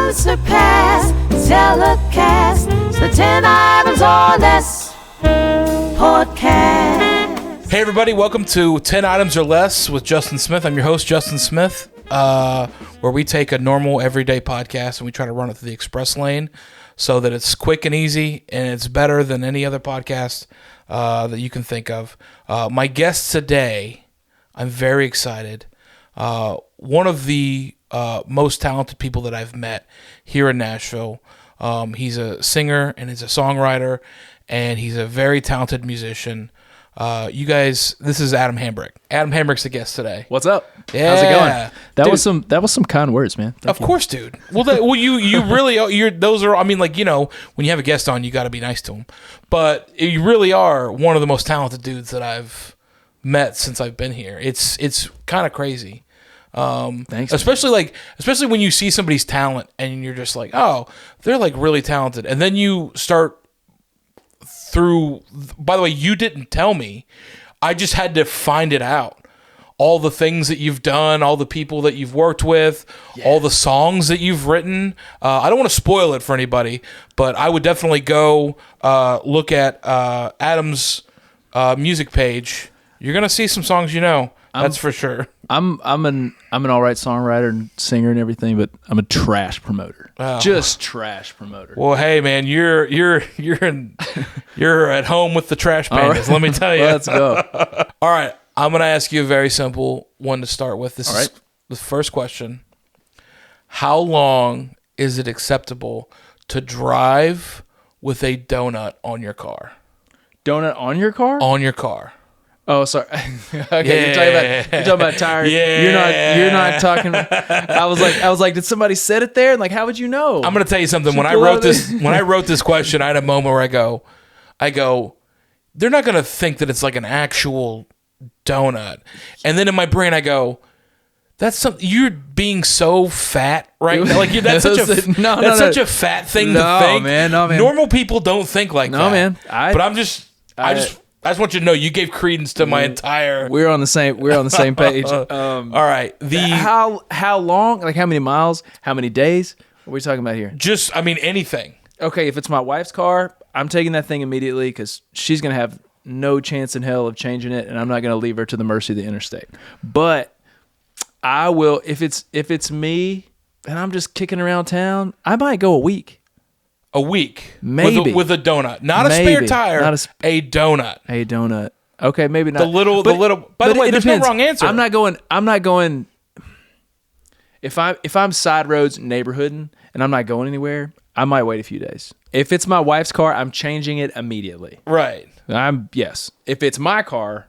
items surpass, telecast. It's the 10 items or less podcast. Hey everybody, welcome to 10 Items or Less with Justin Smith. I'm your host, Justin Smith, where we take a normal everyday podcast and we try to run it through the express lane so that it's quick and easy and it's better than any other podcast that you can think of. My guest today, I'm very excited. One of the most talented people that I've met here in Nashville. He's a singer and he's a songwriter and he's a very talented musician. You guys, this is Adam Hambrick. Adam Hambrick's the guest today. What's up? Yeah. How's it going? Dude, That was some kind words, man. Thank of you. course, dude. Well, you really those are. I mean, like, you know, when you have a guest on, you got to be nice to him. But you really are one of the most talented dudes that I've met since I've been here. It's kind of crazy. Thanks. Especially when you see somebody's talent and you're just like, oh, they're like really talented, and then you start through. By the way, you didn't tell me. I just had to find it out. All the things that you've done, all the people that you've worked with, all the songs that you've written. I don't want to spoil it for anybody, but I would definitely go look at Adam's music page. You're gonna see some songs you know. That's for sure. I'm an all right songwriter and singer and everything, but I'm a trash promoter. Oh. Just trash promoter. Well, hey man, you're at home with the trash pandas. Right. Let me tell you. Let's go. All right, I'm gonna ask you a very simple one to start with. This is the first question. How long is it acceptable to drive with a donut on your car? Donut on your car? On your car. Oh, sorry. Okay, you're talking about tires. Yeah. You're not talking. I was like, did somebody set it there? And like, how would you know? I'm gonna tell you something. When I wrote this question, I had a moment where I go, they're not gonna think that it's like an actual donut. And then in my brain, I go, that's something. You're being so fat right now. Like that's such a fat thing to think. Man, no, man. Normal people don't think like that. No, man. But I just want you to know you gave credence to my entire. We're on the same page. All right. How long? Like how many miles? How many days? What are we talking about here? Just, I mean, anything. Okay, if it's my wife's car, I'm taking that thing immediately because she's gonna have no chance in hell of changing it, and I'm not gonna leave her to the mercy of the interstate. But I will if it's me and I'm just kicking around town. I might go a week. A week, maybe with a donut, not a spare tire, a donut. A donut. Okay, maybe not. The little. By the way, there's no wrong answer. I'm not going. If I'm side roads neighborhooding and I'm not going anywhere, I might wait a few days. If it's my wife's car, I'm changing it immediately. Right. Yes. If it's my car,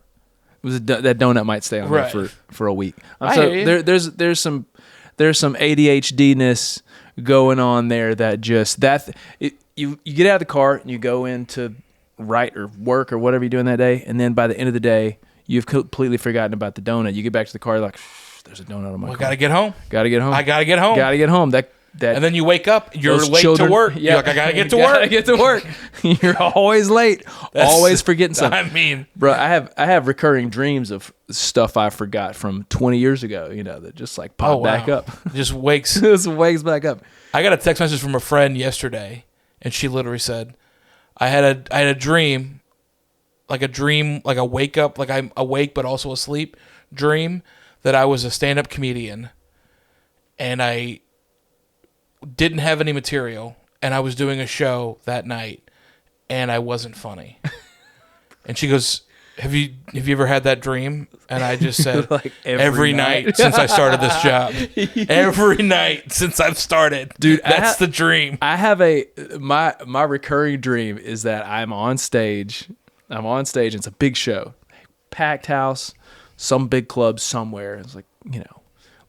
that donut might stay on there for a week. There's some ADHD-ness going on there you get out of the car and you go into write or work or whatever you're doing that day, and then by the end of the day you've completely forgotten about the donut. You get back to the car, you're like, there's a donut on my car. Gotta get home. I gotta get home. And then you wake up, you're late to work. Yeah. You're like, I gotta get to work. Gotta get to work. You're always late. Always forgetting something. I mean, bro, I have recurring dreams of stuff I forgot from 20 years ago, that just like pop back up. Just wakes back up. I got a text message from a friend yesterday, and she literally said, I had a dream, like a wake up, like I'm awake but also asleep dream, that I was a stand-up comedian, and I didn't have any material, and I was doing a show that night, and I wasn't funny. And she goes, Have you ever had that dream? And I just said, like every night since I started this job. Every night since I've started. Dude, that's the dream. I have my recurring dream is that I'm on stage. And it's a big show. Packed house, some big club somewhere. It's like,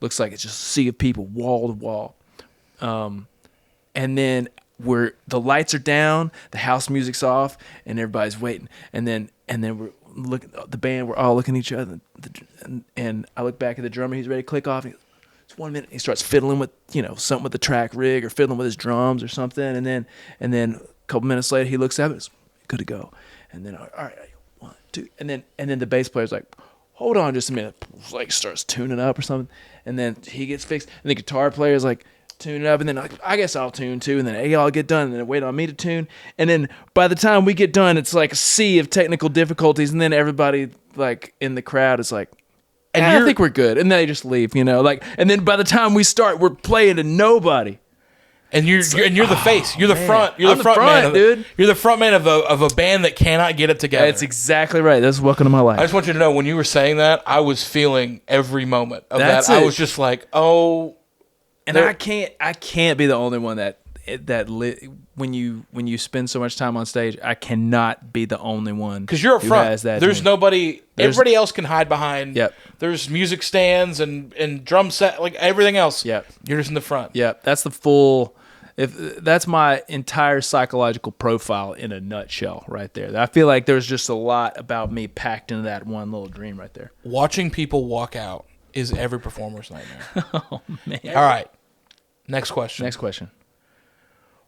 looks like it's just a sea of people, wall to wall. And then the lights are down, the house music's off, and everybody's waiting. And then we're looking at the band, we're all looking at each other, and I look back at the drummer, he's ready to click off. It's 1 minute, he starts fiddling with something with the track rig or fiddling with his drums or something, and then a couple minutes later he looks up and it's good to go. And then all right, 1, 2, and then the bass player's like, hold on just a minute, like starts tuning up or something, and then he gets fixed, and the guitar player's like, tuning up, and then I guess I'll tune too, and then hey, y'all get done, and then wait on me to tune, and then by the time we get done, it's like a sea of technical difficulties, and then everybody like in the crowd is like, and I think we're good, and then they just leave, like, and then by the time we start, we're playing to nobody. And you're the face. You're the front. You're I'm the front man, dude. You're the front man of a band that cannot get it together. That's exactly right. That's welcome to my life. I just want you to know, when you were saying that, I was feeling every moment of That's that. it. I was just like, oh, and I can't be the only one that when you spend so much time on stage, I cannot be the only one because you're up who front. has that There's thing. nobody. Everybody else can hide behind. Yep. There's music stands and drum set, like everything else. Yep. You're just in the front. Yep. That's the full. That's my entire psychological profile in a nutshell, right there. I feel like there's just a lot about me packed into that one little dream right there. Watching people walk out is every performer's nightmare. Oh man. All right. Next question. Next question.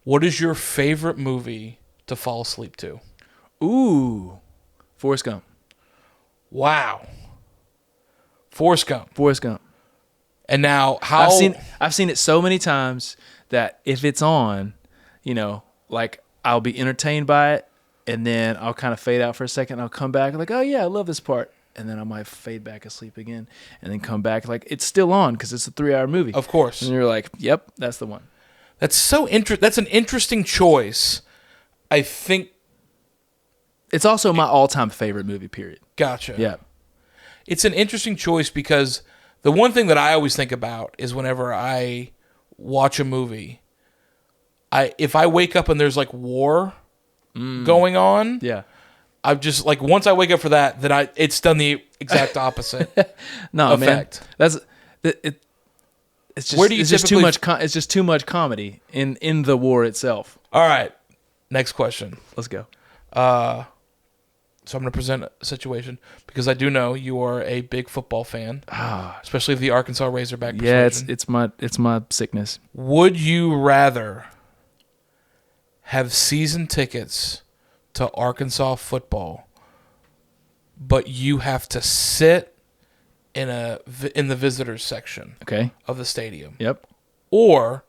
What is your favorite movie to fall asleep to? Ooh, Forrest Gump. Wow. Forrest Gump. Forrest Gump. And now how I've seen it so many times that if it's on, like I'll be entertained by it, and then I'll kind of fade out for a second. I'll come back like, oh yeah, I love this part, and then I might fade back asleep again, and then come back like it's still on because it's a 3-hour movie. Of course. And you're like, yep, that's the one. That's so That's an interesting choice. I think It's also my all-time favorite movie. Period. Gotcha. Yeah. It's an interesting choice because the one thing that I always think about is whenever I watch a movie, if I wake up and there's like war going on, Yeah. I've just like, once I wake up for that, then it's done the exact opposite. No, effect. Man. It's just, Where do you it's just too typically- much. It's just too much comedy in the war itself. All right. Next question. Let's go. So I'm going to present a situation because I do know you are a big football fan, especially of the Arkansas Razorback. Yeah, persuasion. it's my sickness. Would you rather have season tickets to Arkansas football, but you have to sit in the visitors section Okay. of the stadium, Yep. or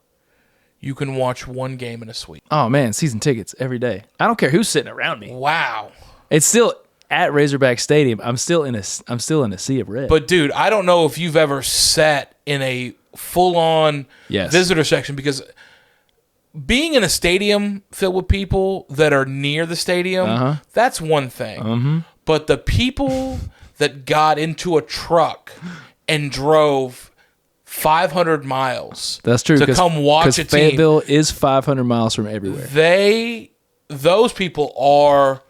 you can watch one game in a suite? Oh man, season tickets every day. I don't care who's sitting around me. Wow. It's still at Razorback Stadium. I'm still in a sea of red. But dude, I don't know if you've ever sat in a full-on Yes. visitor section, because being in a stadium filled with people that are near the stadium, that's one thing. But the people that got into a truck and drove 500 miles that's true. to come watch a team, Fayetteville is 500 miles from everywhere. those people are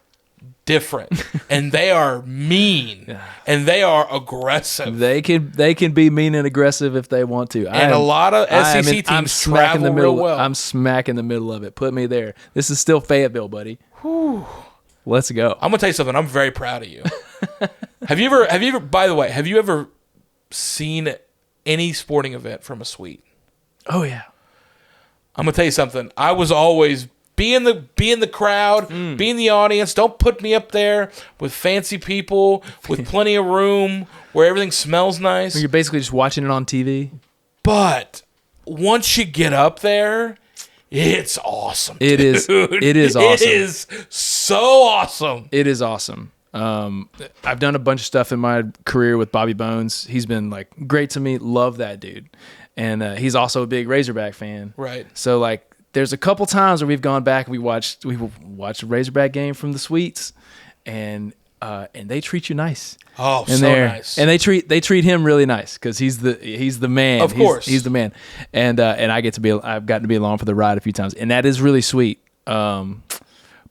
different, and they are mean, and they are aggressive. They can be mean and aggressive if they want to. And a lot of SEC teams travel real well. I'm smack in the middle of it. Put me there. This is still Fayetteville, buddy. Whew. Let's go. I'm gonna tell you something. I'm very proud of you. Have you ever? By the way, have you ever seen any sporting event from a suite? Oh yeah. I'm gonna tell you something. I was always be in the crowd, be in the audience. Don't put me up there with fancy people with plenty of room where everything smells nice. You're basically just watching it on TV. But once you get up there, it's awesome. It is. Dude. It is awesome. It is so awesome. It is awesome. I've done a bunch of stuff in my career with Bobby Bones. He's been like great to me. Love that dude, and he's also a big Razorback fan. Right. So like, there's a couple times where we've gone back and we watched a Razorback game from the suites, and they treat you nice. Oh, and so nice. And they treat him really nice because he's the man. Of course, he's the man. And I've gotten to be along for the ride a few times, and that is really sweet.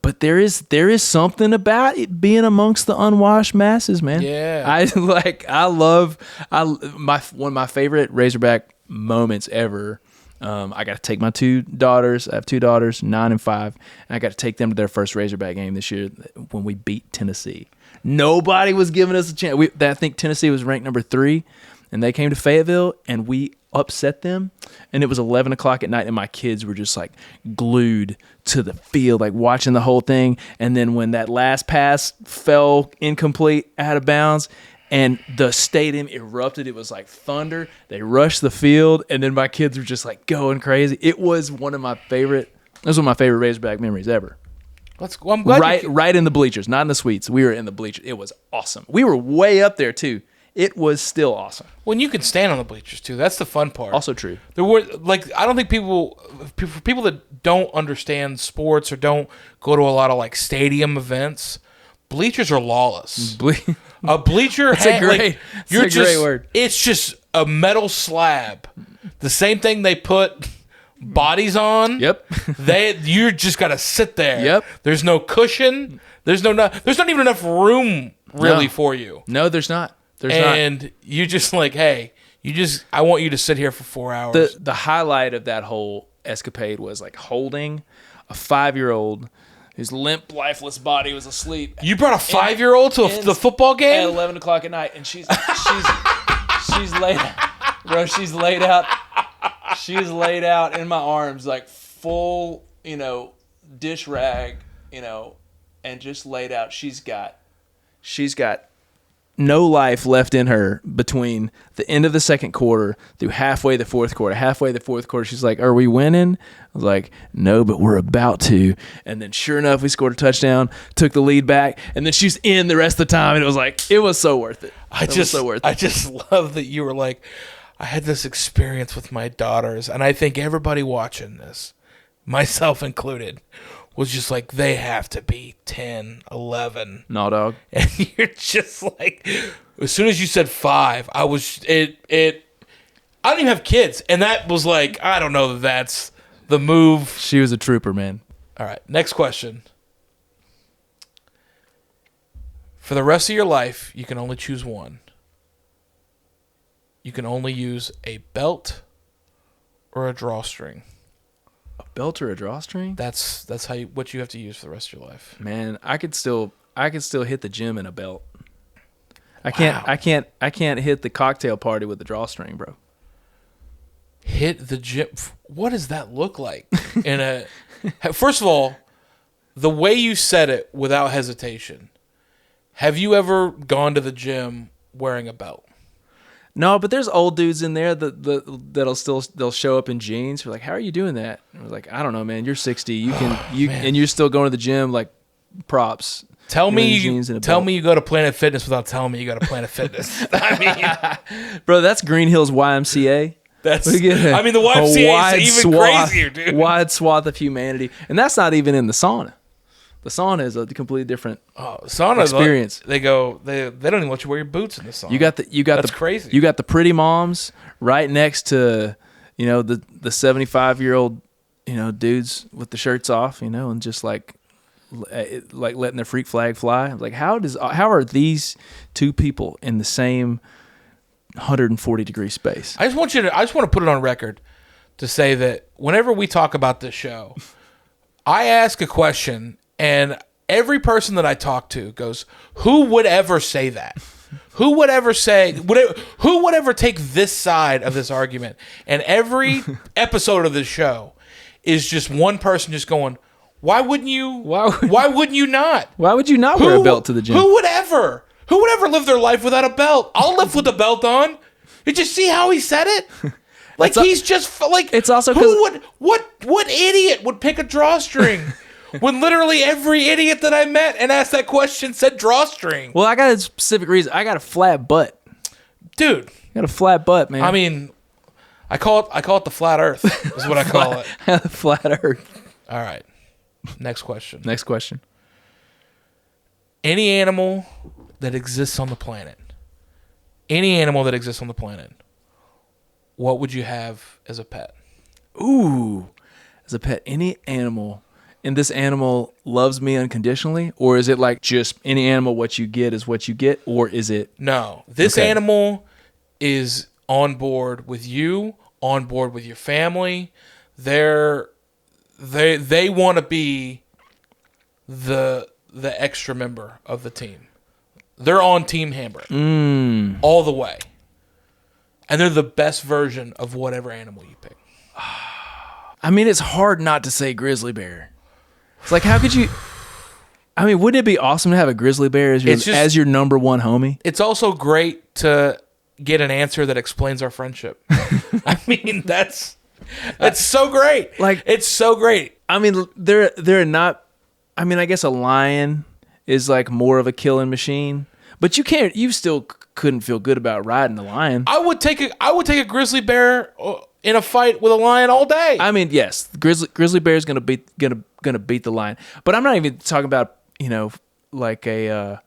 But there is something about it being amongst the unwashed masses, man. Yeah. One of my favorite Razorback moments ever. I got to take my two daughters. I have two daughters, 9 and 5, and I got to take them to their first Razorback game this year when we beat Tennessee. Nobody was giving us a chance. I think Tennessee was ranked number 3, and they came to Fayetteville, and we upset them. And it was 11 o'clock at night, and my kids were just like glued to the field, like watching the whole thing. And then when that last pass fell incomplete, out of bounds, and the stadium erupted. It was like thunder. They rushed the field, and then my kids were just like going crazy. It was one of my favorite Razorback memories ever. Well, I'm glad Right in the bleachers, not in the suites. We were in the bleachers. It was awesome. We were way up there too. It was still awesome. When you can stand on the bleachers too, that's the fun part. Also true. There were I don't think people that don't understand sports or don't go to a lot of like stadium events, bleachers are lawless. A bleacher, That's a great word. It's just a metal slab, the same thing they put bodies on. Yep. You just gotta sit there. Yep. There's no cushion. There's not even enough room really for you. No, there's not. And you just like, hey, I want you to sit here for 4 hours. The highlight of that whole escapade was like holding a 5-year-old whose limp, lifeless body was asleep. You brought a 5-year-old to the football game at 11 o'clock at night, and she's laid out, bro. She's laid out. She's laid out in my arms, like full, dish rag, and just laid out. She's got no life left in her between the end of the second quarter through halfway the fourth quarter. Halfway the fourth quarter, she's like, "Are we winning?" I was like, "No, but we're about to." And then sure enough, we scored a touchdown, took the lead back, and then she's in the rest of the time, and it was so worth it. I just love that you were like, I had this experience with my daughters, and I think everybody watching this, myself included, was just like, they have to be 10, 11. No, dog. And you're just like, as soon as you said 5, I don't even have kids. And that was like, I don't know that that's the move. She was a trooper, man. All right, next question. For the rest of your life, you can only choose one. You can only use a belt or a drawstring. A belt or a drawstring? That's what you have to use for the rest of your life. Man, I could still hit the gym in a belt. I can't hit the cocktail party with the drawstring, bro. Hit the gym. What does that look like? First of all, the way you said it without hesitation. Have you ever gone to the gym wearing a belt? No, but there's old dudes in there they'll show up in jeans. We're like, "How are you doing that?" And we're like, "I don't know, man. You're 60. And you're still going to the gym like props." Tell me you go to Planet Fitness without telling me you go to Planet Fitness. I mean, bro, that's Green Hills YMCA. The YMCA is even crazier, dude. Wide swath of humanity, and that's not even in the sauna. The sauna is a completely different sauna experience. They don't even let you wear your boots in the sauna. That's crazy. You got the pretty moms right next to, the 75-year-old, dudes with the shirts off, and just like letting their freak flag fly. Like how are these two people in the same 140-degree space? I just want to put it on record to say that whenever we talk about this show, I ask a question. And every person that I talk to goes, who would ever say that? Who would ever take this side of this argument? And every episode of this show is just one person just going, why wouldn't you? Why wouldn't you not? Why would you not wear a belt to the gym? Who would ever live their life without a belt? I'll live with a belt on. Did you see how he said it? Like he's just like, it's also what idiot would pick a drawstring? When literally every idiot that I met and asked that question said drawstring. Well, I got a specific reason. I got a flat butt. Dude. I got a flat butt, man. I mean, I call it the flat earth is what I call it. The flat earth. All right. Next question. Any animal that exists on the planet. What would you have as a pet? Ooh. As a pet, any animal. And this animal loves me unconditionally? Or is it like just any animal, what you get is what you get? Or is it... No. This animal is on board with you, on board with your family. They want to be the extra member of the team. They're on Team Hambrick. All the way. And they're the best version of whatever animal you pick. I mean, it's hard not to say grizzly bear. It's like, how could you... I mean, wouldn't it be awesome to have a grizzly bear as your number one homie? It's also great to get an answer that explains our friendship. I mean, that's so great. Like, it's so great. I mean, they're not. I mean, I guess a lion is like more of a killing machine, but you still couldn't feel good about riding a lion. I would take a grizzly bear in a fight with a lion all day. I mean, yes, grizzly bear is gonna beat the lion, but I'm not even talking about like a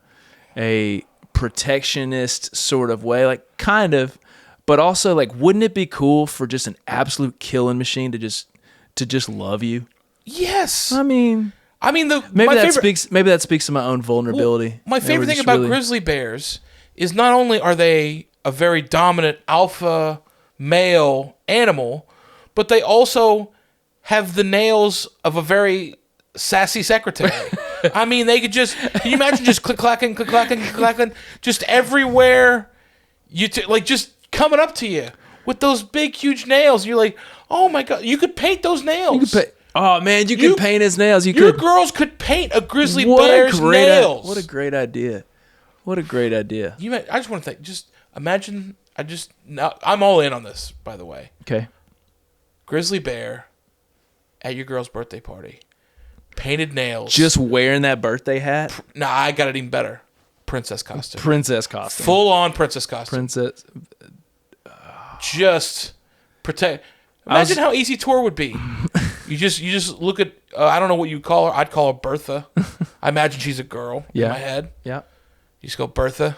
protectionist sort of way, like kind of, but also like, wouldn't it be cool for just an absolute killing machine to just love you? Yes. I mean, maybe that speaks to my own vulnerability. Well, my favorite thing about grizzly bears is not only are they a very dominant alpha male animal, but they also have the nails of a very sassy secretary. I mean, they could just, can you imagine just click-clacking, just everywhere, just coming up to you with those big, huge nails. You're like, oh my God, you could paint those nails. Oh man, you could paint his nails. Your girls could paint a grizzly bear's nails. What a great idea. What a great idea. I just want to think, just imagine, I'm all in on this, by the way. Okay. Grizzly bear at your girl's birthday party. Painted nails. Just wearing that birthday hat? Nah, I got it even better. Princess costume. Full on princess costume. Princess. Just protect. Imagine how easy tour would be. You just look at, I don't know what you call her. I'd call her Bertha. I imagine she's a girl in my head. Yeah. You just go, Bertha,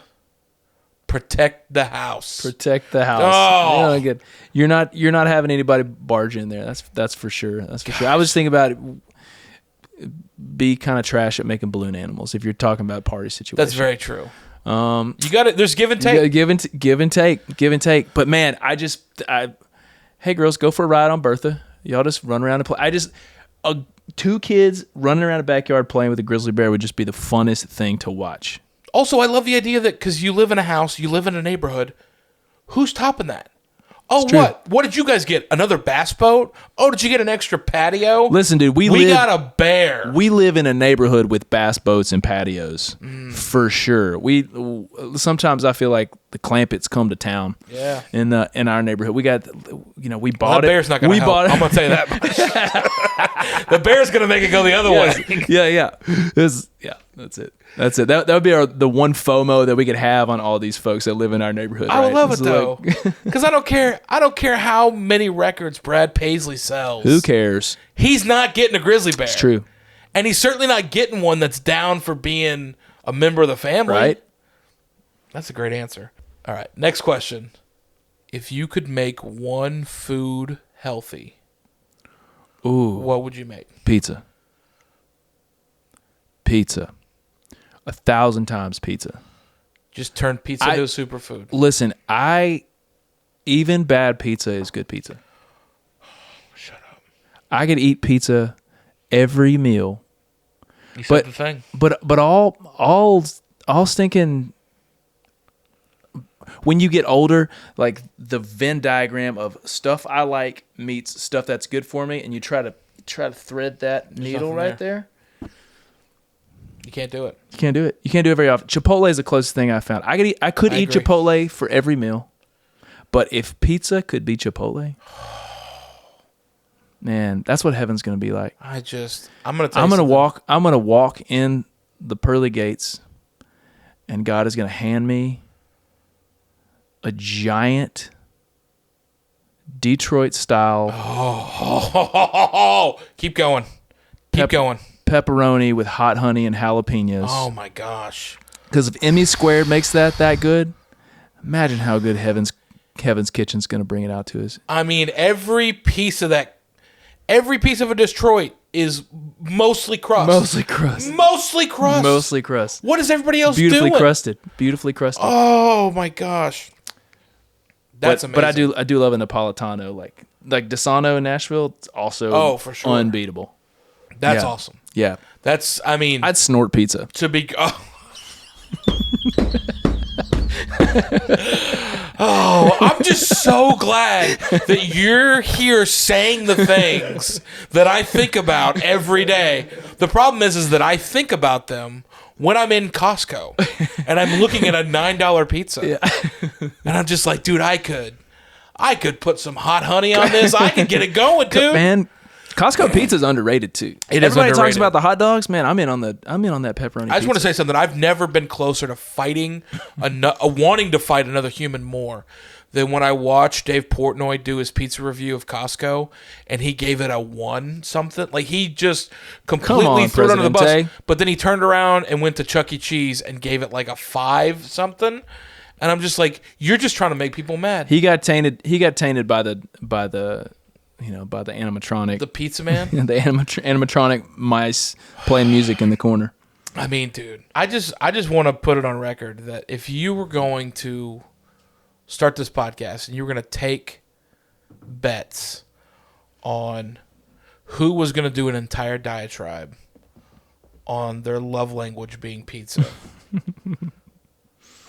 protect the house. Protect the house. Oh. Good. You're not having anybody barge in there. That's for sure. That's for sure. I was thinking about it. Be kind of trash at making balloon animals if you're talking about party situations. That's very true. You got it. There's give and take. Give and take. But man, hey girls, go for a ride on Bertha. Y'all just run around and play. Two kids running around a backyard playing with a grizzly bear would just be the funnest thing to watch. Also, I love the idea that because you live in a house, you live in a neighborhood, who's topping that? Oh, what? What did you guys get? Another bass boat? Oh, did you get an extra patio? Listen, dude, we got a bear. We live in a neighborhood with bass boats and patios, for sure. Sometimes I feel like the Clampetts come to town. Yeah. In our neighborhood, we got, we bought it. The bear's not going to help. I'm going to tell you that much. The bear's going to make it go the other way. Yeah. That's it. That would be the one FOMO that we could have on all these folks that live in our neighborhood. I would love it though, because I don't care how many records Brad Paisley sells. Who cares? He's not getting a grizzly bear. It's true, and he's certainly not getting one that's down for being a member of the family. Right? That's a great answer. All right, next question: if you could make one food healthy, what would you make? Pizza. 1,000 times pizza. Just turn pizza into a superfood. Listen, even bad pizza is good pizza. Shut up. I could eat pizza every meal. You said the thing. But all stinking. When you get older, like the Venn diagram of stuff I like meets stuff that's good for me, and you try to thread that needle right there. You can't do it. You can't do it very often. Chipotle is the closest thing I found. I could eat Chipotle for every meal, but if pizza could be Chipotle, man, that's what heaven's going to be like. I'm gonna walk in the pearly gates, and God is going to hand me a giant Detroit style. Keep going. Pepperoni with hot honey and jalapenos. Oh my gosh! Because if Emmy Squared makes that good, imagine how good Heaven's Kitchen's going to bring it out to us. I mean, every piece of a Detroit is mostly crust. Mostly crust. What is everybody else doing? Beautifully crusted. Oh my gosh! That's amazing. But I do love a Napolitano, like Desano in Nashville. It's also for sure. Unbeatable. That's awesome. Yeah. I'd snort pizza. To be Oh, I'm just so glad that you're here saying the things that I think about every day. The problem is that I think about them when I'm in Costco and I'm looking at a $9 pizza. Yeah. And I'm just like, dude, I could put some hot honey on this. I could get it going, dude. Man, Costco pizza is underrated too. Everybody talks about the hot dogs. Man, I'm in on that pepperoni. I just want to say something. I've never been closer to fighting, wanting to fight another human more than when I watched Dave Portnoy do his pizza review of Costco, and he gave it a 1 something. Like, he just completely threw it under the bus. But then he turned around and went to Chuck E. Cheese and gave it like a 5 something. And I'm just like, you're just trying to make people mad. He got tainted by the animatronic, the pizza man, the animatronic mice playing music in the corner. I mean, dude, I just want to put it on record that if you were going to start this podcast and you were going to take bets on who was going to do an entire diatribe on their love language being pizza,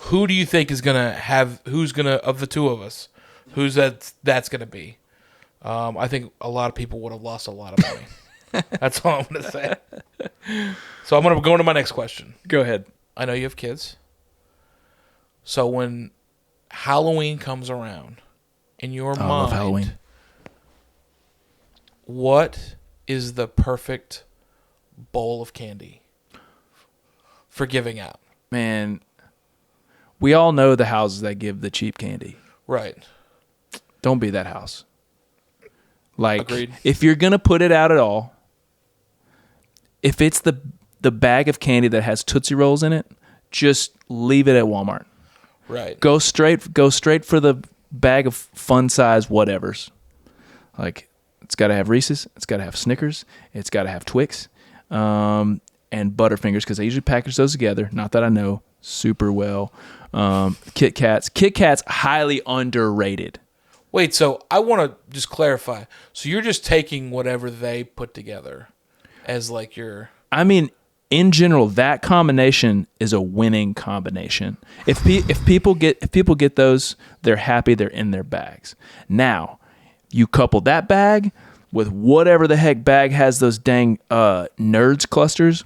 who do you think is going to have? Who's going to, of the two of us, who's that's going to be? I think a lot of people would have lost a lot of money. That's all I'm going to say. So I'm going to go into my next question. Go ahead. I know you have kids. So when Halloween comes around, in your mind, love Halloween. What is the perfect bowl of candy for giving out? Man, we all know the houses that give the cheap candy. Right. Don't be that house. Like, agreed. If you're going to put it out at all, if it's the bag of candy that has Tootsie Rolls in it, just leave it at Walmart. Right. Go straight for the bag of fun size whatevers. Like, it's got to have Reese's, it's got to have Snickers, it's got to have Twix, and Butterfingers, because they usually package those together. Not that I know super well. Kit Kats. Kit Kats, highly underrated. Wait, so I want to just clarify. So you're just taking whatever they put together as like your... I mean, in general, that combination is a winning combination. If people get those, they're happy, they're in their bags. Now, you couple that bag with whatever the heck bag has those dang Nerds clusters.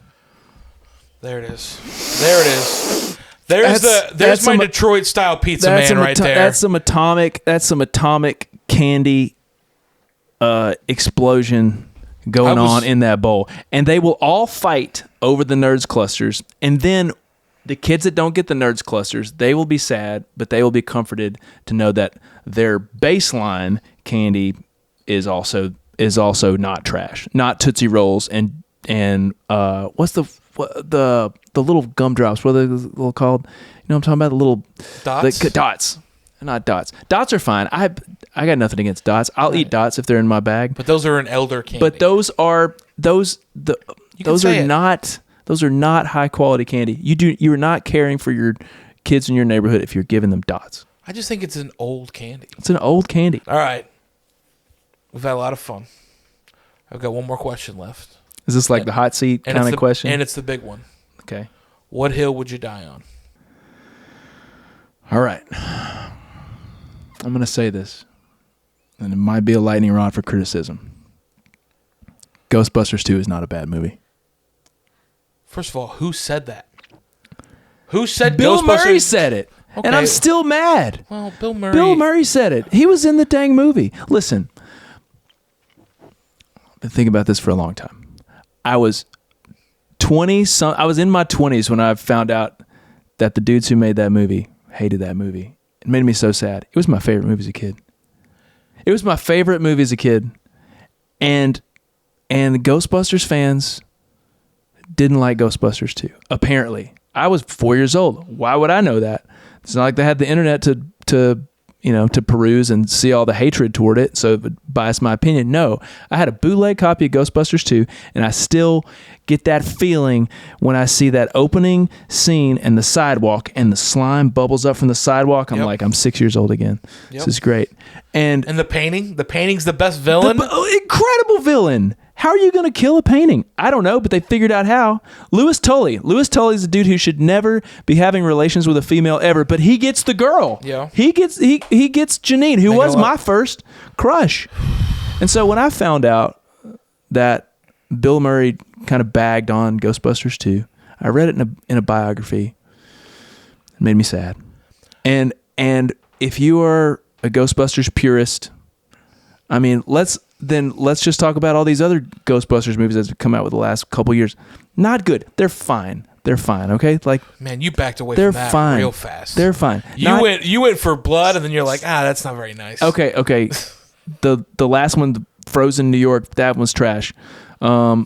There it is. There's my Detroit style pizza man right there. That's some atomic candy explosion going on in that bowl. And they will all fight over the Nerds clusters. And then the kids that don't get the Nerds clusters, they will be sad, but they will be comforted to know that their baseline candy is also not trash. Not Tootsie Rolls and what's the little gumdrops? What are they called? You know what I'm talking about? The little dots. Dots, not dots. Dots are fine. I got nothing against dots. I'll eat dots if they're in my bag. But those are an elder candy. But those are not high quality candy. You're not caring for your kids in your neighborhood if you're giving them dots. I just think it's an old candy. It's an old candy. All right. We've had a lot of fun. I've got one more question left. Is this like the hot seat kind of question? And it's the big one. Okay. What hill would you die on? All right. I'm going to say this, and it might be a lightning rod for criticism. Ghostbusters 2 is not a bad movie. First of all, who said that? Who said Bill Ghostbusters? Murray said it, Okay. and I'm still mad. Well, Bill Murray. Bill Murray said it. He was in the dang movie. Listen, I've been thinking about this for a long time. I was I was in my 20s when I found out that the dudes who made that movie hated that movie. It made me so sad. It was my favorite movie as a kid. And the Ghostbusters fans didn't like Ghostbusters 2. Apparently. I was 4 years old. Why would I know that? It's not like they had the internet to peruse and see all the hatred toward it, so it would bias my opinion. No, I had a bootleg copy of Ghostbusters 2, and I still get that feeling when I see that opening scene and the sidewalk, and the slime bubbles up from the sidewalk. I'm like, I'm 6 years old again. Yep. This is great. And the painting's the best villain. Incredible villain. How are you going to kill a painting? I don't know, but they figured out how. Louis Tully is a dude who should never be having relations with a female ever, but he gets the girl. Yeah. He gets Janine, who was my first crush. And so when I found out that Bill Murray kind of bagged on Ghostbusters 2, I read it in a biography. It made me sad. And if you are a Ghostbusters purist, I mean, let's just talk about all these other Ghostbusters movies that have come out with the last couple years. Not good. They're fine. Okay, like, man, you backed away from that fine. real fast. They're fine. You went for blood, and then you're like, that's not very nice. Okay. The last one, Frozen New York, that was trash. The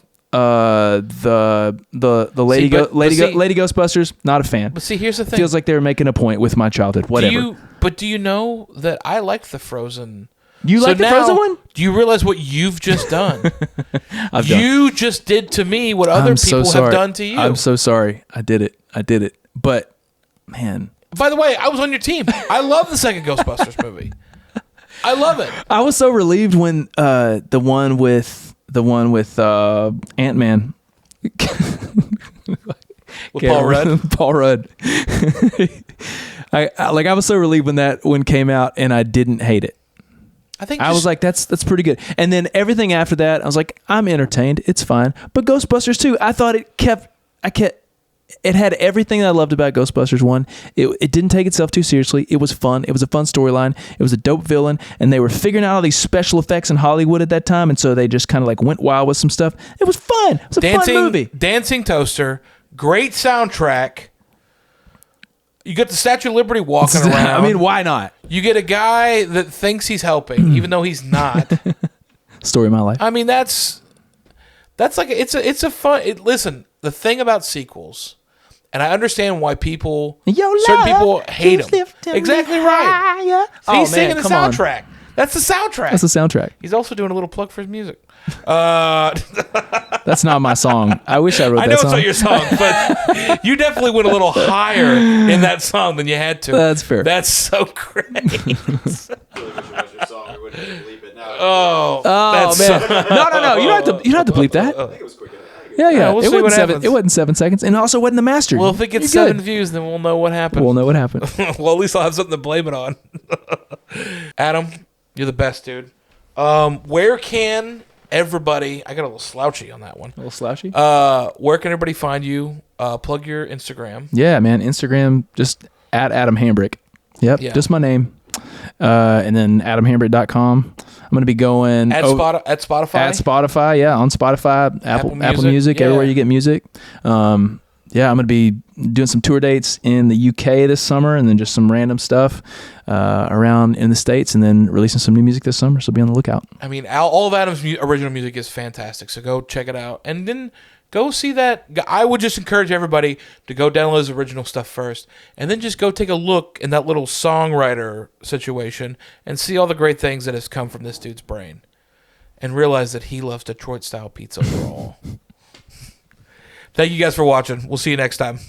Lady Ghostbusters, not a fan. But see, here's the thing. Feels like they were making a point with my childhood. Whatever. Do you know that I like the Frozen? You like the Frozen one? Do you realize what you've just done? You just did to me what other people have done to you. I'm so sorry. I did it. But man. By the way, I was on your team. I love the second Ghostbusters movie. I love it. I was so relieved when the one with Ant-Man. With Paul Rudd. Paul Rudd. I was so relieved when that one came out, and I didn't hate it. I was like, that's pretty good. And then everything after that, I was like, I'm entertained. It's fine. But Ghostbusters 2, I thought it had everything that I loved about Ghostbusters 1. It didn't take itself too seriously. It was fun. It was a fun storyline. It was a dope villain. And they were figuring out all these special effects in Hollywood at that time. And so they just kind of like went wild with some stuff. It was fun. It was a fun movie. Dancing Toaster. Great soundtrack. You get the Statue of Liberty walking around. I mean, why not? You get a guy that thinks he's helping, even though he's not. Story of my life. I mean, that's like it's a fun. Listen, the thing about sequels, and I understand why certain people hate them. Exactly right. He's singing the soundtrack. That's the soundtrack. He's also doing a little plug for his music. That's not my song. I wish I wrote that song. I know it's not your song, but you definitely went a little higher in that song than you had to. That's fair. That's so great. Oh man! No! You don't have to bleep that. I think it was quick enough. Yeah. We'll it see what wasn't happens. It wasn't 7 seconds, and it also wasn't the master. Well, if it gets You're 7 good. views, then we'll know what happened. We'll know what happened. Well, at least I'll have something to blame it on. Adam, you're the best, dude. Where can everybody? I got a little slouchy on that one. A little slouchy. Where can everybody find you? Plug your Instagram. Yeah, man. Instagram, just at Adam Hambrick. Yep, Yeah. just my name. And then adamhambrick.com. I'm going to be going At Spotify. At Spotify, yeah, on Spotify, Apple Music, yeah. everywhere you get music. Yeah, I'm going to be doing some tour dates in the UK this summer, and then just some random stuff around in the States, and then releasing some new music this summer, so be on the lookout. I mean, all of Adam's original music is fantastic, so go check it out. And then go see that. I would just encourage everybody to go download his original stuff first, and then just go take a look in that little songwriter situation and see all the great things that has come from this dude's brain, and realize that he loves Detroit-style pizza overall. Thank you guys for watching. We'll see you next time.